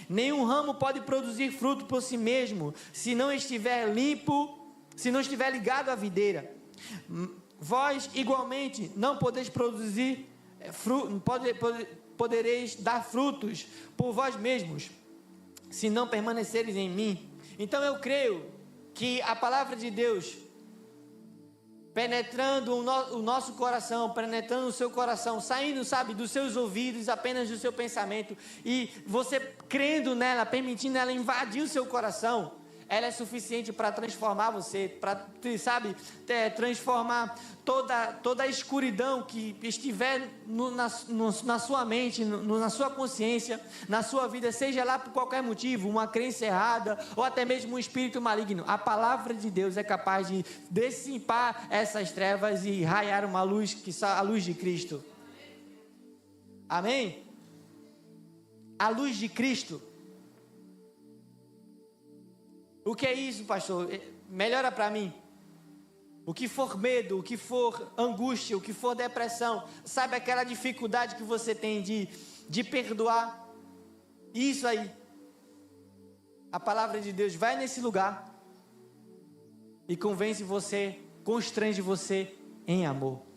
[SPEAKER 1] Nenhum ramo pode produzir fruto por si mesmo, se não estiver limpo, se não estiver ligado à videira. Vós igualmente não podeis produzir podereis dar frutos por vós mesmos, se não permaneceres em mim. Então eu creio que a palavra de Deus, penetrando o nosso coração, penetrando o seu coração, saindo, dos seus ouvidos, apenas do seu pensamento, e você crendo nela, permitindo ela invadir o seu coração, ela é suficiente para transformar você, para, transformar toda a escuridão que estiver na sua mente, na sua consciência, na sua vida, seja lá por qualquer motivo, uma crença errada, ou até mesmo um espírito maligno. A palavra de Deus é capaz de dissipar essas trevas e raiar uma luz, que só a luz de Cristo. Amém? A luz de Cristo. O que é isso, pastor? Melhora para mim. O que for medo, o que for angústia, o que for depressão, sabe aquela dificuldade que você tem de perdoar? Isso aí. A palavra de Deus vai nesse lugar e convence você, constrange você em amor.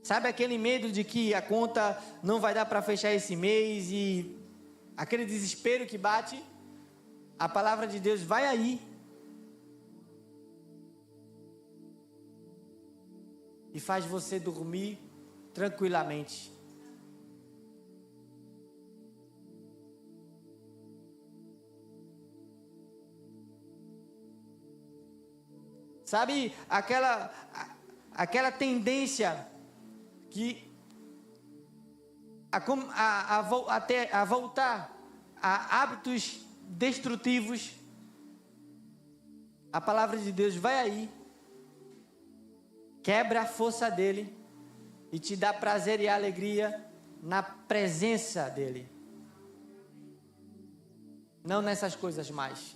[SPEAKER 1] Sabe aquele medo de que a conta não vai dar para fechar esse mês e aquele desespero que bate? A palavra de Deus vai aí e faz você dormir tranquilamente. Sabe aquela tendência que a voltar a hábitos destrutivos? A palavra de Deus vai aí, quebra a força dele e te dá prazer e alegria na presença dele, não nessas coisas mais.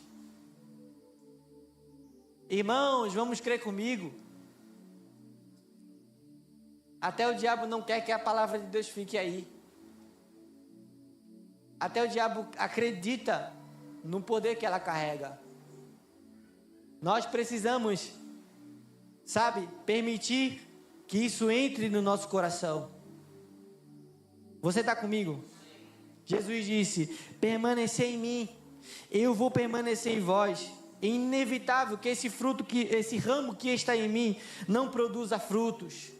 [SPEAKER 1] Irmãos, vamos crer comigo. Até o diabo não quer que a palavra de Deus fique aí. Até o diabo acredita no poder que ela carrega. Nós precisamos, permitir que isso entre no nosso coração. Você está comigo? Jesus disse: permanecei em mim, eu vou permanecer em vós. É inevitável que esse ramo que está em mim não produza frutos,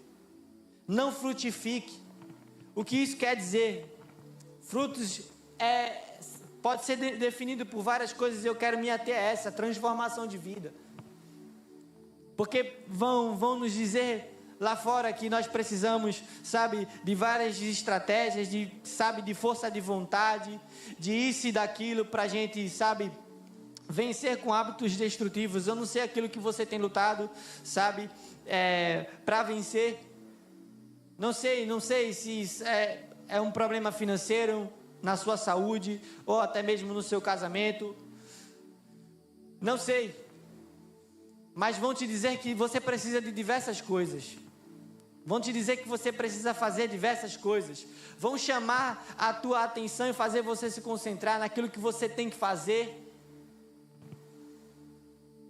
[SPEAKER 1] não frutifique. O que isso quer dizer? Frutos pode ser definido por várias coisas. Eu quero me ater a essa transformação de vida, porque vão nos dizer lá fora que nós precisamos, de várias estratégias, de força de vontade, de isso e daquilo, para a gente, vencer com hábitos destrutivos. Eu não sei aquilo que você tem lutado, sabe, para vencer. Não sei se é um problema financeiro, na sua saúde, ou até mesmo no seu casamento. Não sei. Mas vão te dizer que você precisa de diversas coisas. Vão te dizer que você precisa fazer diversas coisas. Vão chamar a tua atenção e fazer você se concentrar naquilo que você tem que fazer.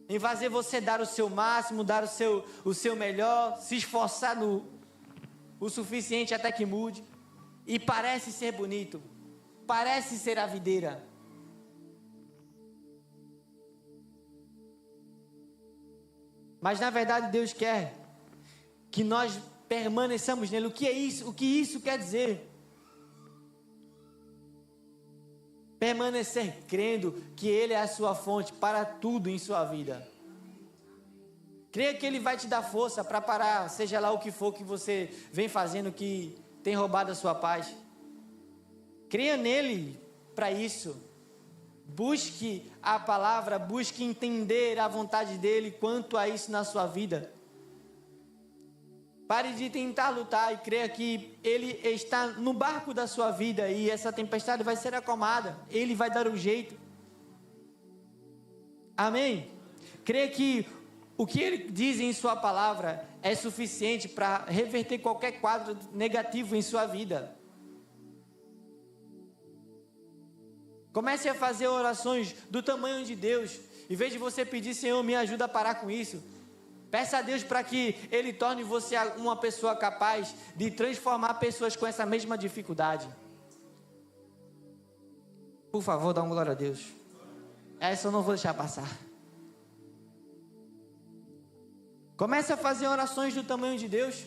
[SPEAKER 1] Em fazer você dar o seu máximo, dar o seu melhor, se esforçar o suficiente até que mude. E parece ser bonito. Parece ser a videira. Mas na verdade Deus quer que nós permaneçamos nele. O que é isso? O que isso quer dizer? Permanecer crendo que Ele é a sua fonte para tudo em sua vida. Creia que Ele vai te dar força para parar, seja lá o que for que você vem fazendo que tem roubado a sua paz. Creia nele para isso. Busque a palavra, busque entender a vontade dEle quanto a isso na sua vida. Pare de tentar lutar e creia que Ele está no barco da sua vida e essa tempestade vai ser acalmada. Ele vai dar um jeito. Amém? Creia que o que Ele diz em sua palavra é suficiente para reverter qualquer quadro negativo em sua vida. Comece a fazer orações do tamanho de Deus. Em vez de você pedir, Senhor, me ajuda a parar com isso. Peça a Deus para que Ele torne você uma pessoa capaz de transformar pessoas com essa mesma dificuldade. Por favor, dá uma glória a Deus. Essa eu não vou deixar passar. Comece a fazer orações do tamanho de Deus.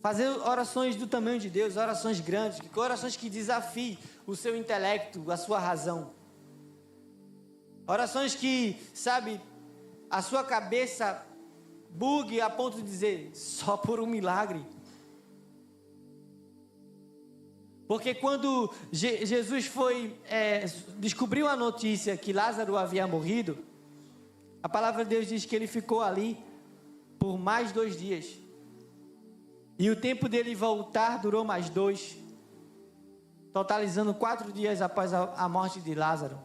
[SPEAKER 1] Fazer orações do tamanho de Deus, orações grandes, orações que desafiem o seu intelecto, a sua razão. Orações que, sabe, a sua cabeça bugue a ponto de dizer, só por um milagre. Porque quando Jesus descobriu a notícia que Lázaro havia morrido, a palavra de Deus diz que ele ficou ali por mais 2 dias. E o tempo dele voltar durou mais 2, totalizando 4 dias após a morte de Lázaro.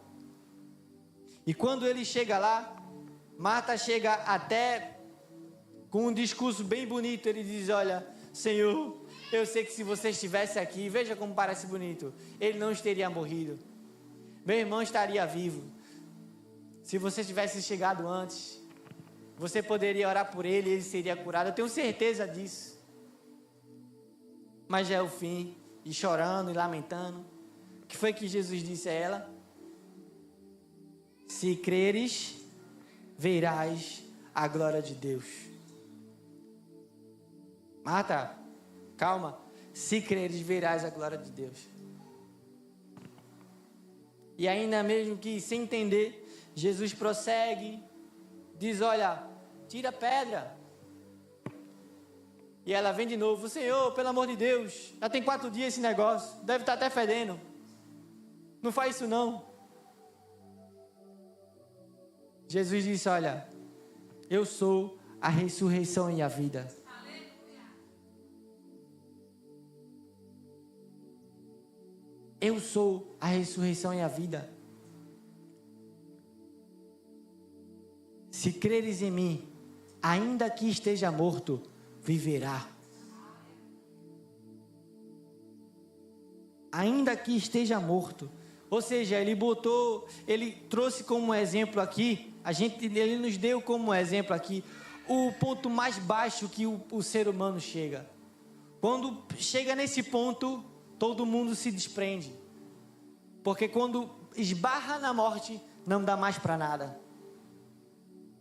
[SPEAKER 1] E quando ele chega lá, Marta chega até com um discurso bem bonito. Ele diz, olha, Senhor, eu sei que se você estivesse aqui, veja como parece bonito, ele não teria morrido. Meu irmão estaria vivo. Se você tivesse chegado antes, você poderia orar por ele e ele seria curado. Eu tenho certeza disso. Mas já é o fim, e chorando e lamentando. O que foi que Jesus disse a ela? Se creres, verás a glória de Deus. Marta, calma. Se creres, verás a glória de Deus. E ainda mesmo que sem entender, Jesus prossegue, diz, olha, tira a pedra. E ela vem de novo, Senhor, pelo amor de Deus, já tem 4 dias esse negócio, deve estar até fedendo. Não faz isso não. Jesus disse, olha, eu sou a ressurreição e a vida. Eu sou a ressurreição e a vida. Se creres em mim, ainda que esteja morto, viverá. Ainda que esteja morto. Ou seja, ele trouxe como exemplo aqui, ele nos deu como exemplo aqui, o ponto mais baixo que o ser humano chega. Quando chega nesse ponto, todo mundo se desprende. Porque quando esbarra na morte, não dá mais para nada.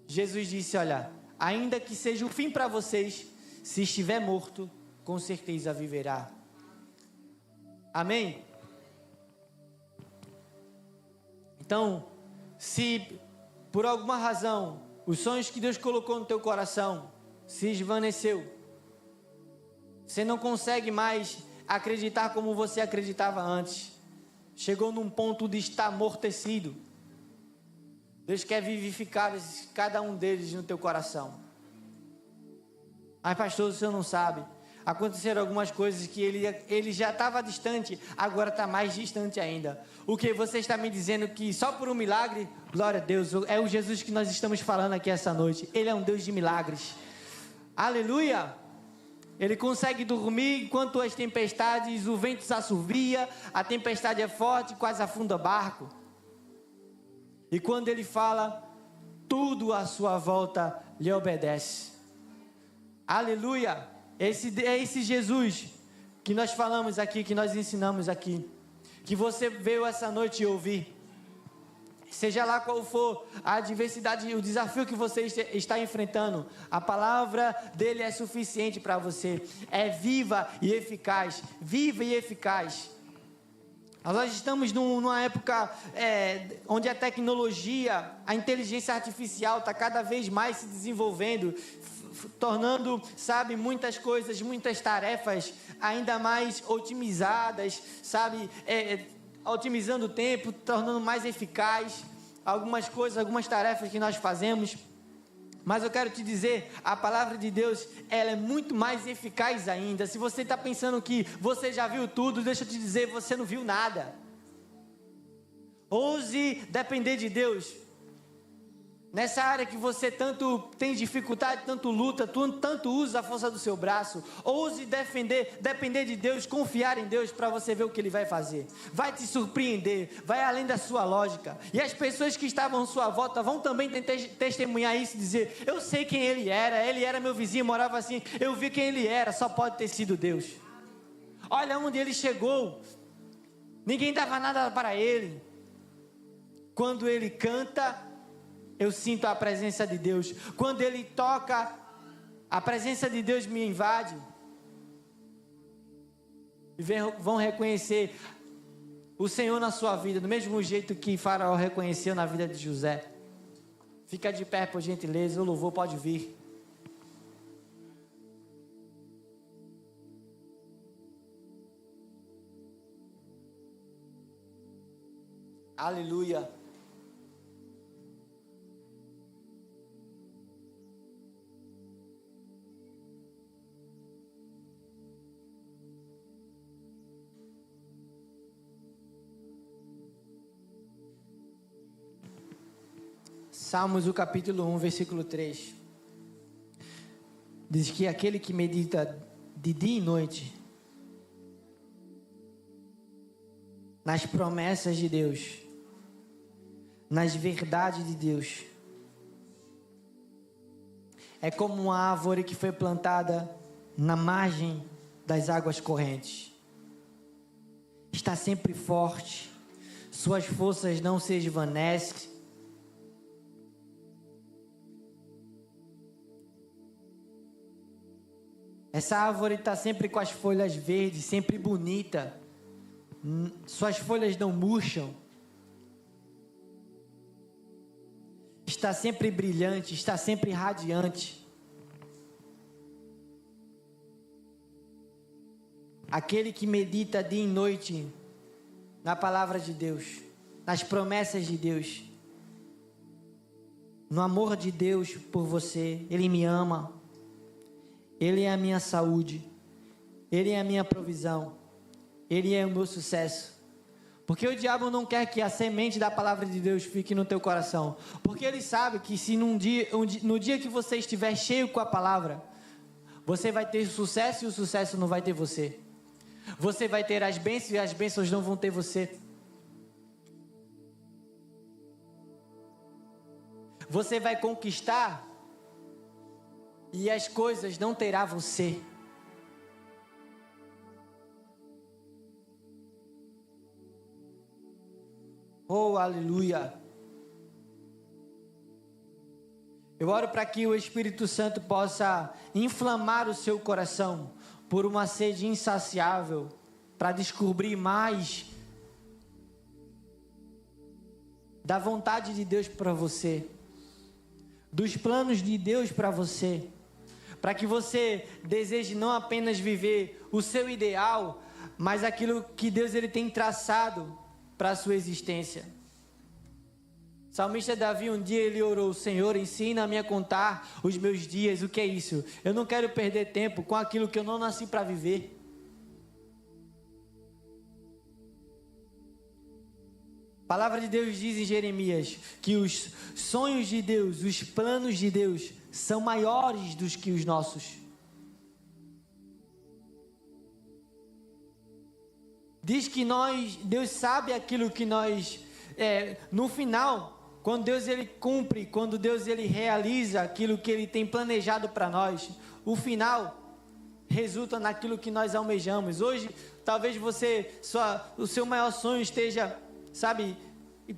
[SPEAKER 1] Jesus disse, olha, ainda que seja o fim para vocês, se estiver morto, com certeza viverá. Amém? Então, se por alguma razão os sonhos que Deus colocou no teu coração se esvaneceu, você não consegue mais acreditar como você acreditava antes, chegou num ponto de estar amortecido. Deus quer vivificar cada um deles no teu coração. Mas pastor, o senhor não sabe. Aconteceram algumas coisas que ele já estava distante, agora está mais distante ainda. O que você está me dizendo que só por um milagre? Glória a Deus, é o Jesus que nós estamos falando aqui essa noite. Ele é um Deus de milagres. Aleluia! Ele consegue dormir enquanto as tempestades, o vento se assovia, a tempestade é forte, quase afunda o barco. E quando ele fala, tudo à sua volta lhe obedece. Aleluia! É esse Jesus que nós falamos aqui, que nós ensinamos aqui, que você veio essa noite ouvir. Seja lá qual for a adversidade, o desafio que você está enfrentando, a palavra dele é suficiente para você. É viva e eficaz. Viva e eficaz. Nós estamos numa época onde a tecnologia, a inteligência artificial está cada vez mais se desenvolvendo, tornando, sabe, muitas coisas, muitas tarefas ainda mais otimizadas, sabe, otimizando o tempo, tornando mais eficaz algumas coisas, algumas tarefas que nós fazemos. Mas eu quero te dizer, a palavra de Deus, ela é muito mais eficaz ainda. Se você está pensando que você já viu tudo, deixa eu te dizer, você não viu nada. Ouse depender de Deus. Nessa área que você tanto tem dificuldade, tanto luta, tanto usa a força do seu braço, ouse depender de Deus, confiar em Deus para você ver o que Ele vai fazer. Vai te surpreender, vai além da sua lógica. E as pessoas que estavam à sua volta vão também testemunhar isso e dizer, eu sei quem ele era meu vizinho, morava assim, eu vi quem ele era, só pode ter sido Deus. Olha onde ele chegou, ninguém dava nada para ele. Quando ele canta, eu sinto a presença de Deus. Quando ele toca, a presença de Deus me invade. E vão reconhecer o Senhor na sua vida, do mesmo jeito que Faraó reconheceu na vida de José. Fica de pé, por gentileza, o louvor pode vir. Aleluia. Salmos, o capítulo 1, versículo 3. Diz que aquele que medita de dia e noite nas promessas de Deus, nas verdades de Deus, é como uma árvore que foi plantada na margem das águas correntes. Está sempre forte, suas forças não se esvanecem. Essa árvore está sempre com as folhas verdes, sempre bonita. Suas folhas não murcham. Está sempre brilhante, está sempre radiante. Aquele que medita dia e noite na palavra de Deus, nas promessas de Deus, no amor de Deus por você. Ele me ama. Ele é a minha saúde, Ele é a minha provisão, Ele é o meu sucesso. Porque o diabo não quer que a semente da palavra de Deus fique no teu coração. Porque ele sabe que se no dia que você estiver cheio com a palavra, você vai ter sucesso e o sucesso não vai ter você. Você vai ter as bênçãos e as bênçãos não vão ter você. Você vai conquistar e as coisas não terá você. Oh, aleluia. Eu oro para que o Espírito Santo possa inflamar o seu coração por uma sede insaciável, para descobrir mais da vontade de Deus para você, dos planos de Deus para você, para que você deseje não apenas viver o seu ideal, mas aquilo que Deus ele tem traçado para a sua existência. O salmista Davi, um dia ele orou: Senhor, ensina-me a contar os meus dias. O que é isso? Eu não quero perder tempo com aquilo que eu não nasci para viver. A palavra de Deus diz em Jeremias que os sonhos de Deus, os planos de Deus são maiores do que os nossos. Diz que Deus sabe aquilo que nós, no final, quando Deus ele cumpre, quando Deus ele realiza aquilo que ele tem planejado para nós, o final resulta naquilo que nós almejamos. Hoje, talvez o seu maior sonho esteja, sabe,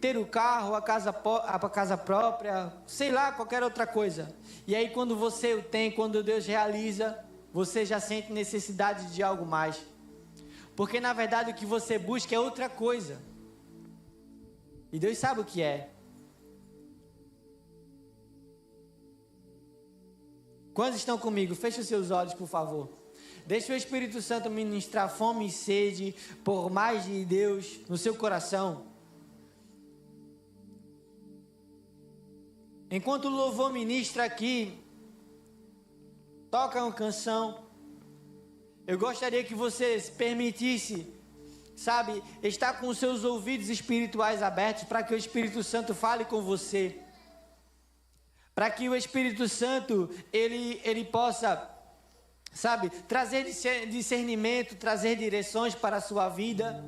[SPEAKER 1] ter o carro, a casa própria, sei lá, qualquer outra coisa. E aí quando você o tem, quando Deus realiza, você já sente necessidade de algo mais. Porque na verdade o que você busca é outra coisa. E Deus sabe o que é. Quantos estão comigo? Feche os seus olhos, por favor. Deixe o Espírito Santo ministrar fome e sede por mais de Deus no seu coração. Enquanto o louvor ministra aqui, toca uma canção, eu gostaria que você se permitisse, sabe, estar com os seus ouvidos espirituais abertos para que o Espírito Santo fale com você. Para que o Espírito Santo, ele possa, sabe, trazer discernimento, trazer direções para a sua vida,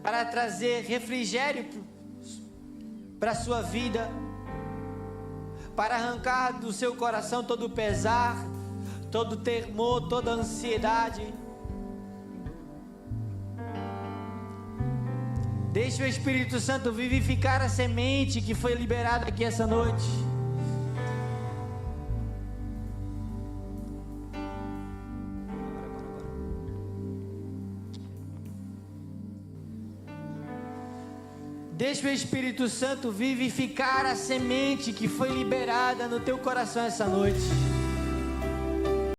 [SPEAKER 1] para trazer refrigério para a sua vida, para arrancar do seu coração todo o pesar, todo o temor, toda a ansiedade. Deixe o Espírito Santo vivificar a semente que foi liberada aqui essa noite. Deixa o Espírito Santo vivificar a semente que foi liberada no teu coração essa noite.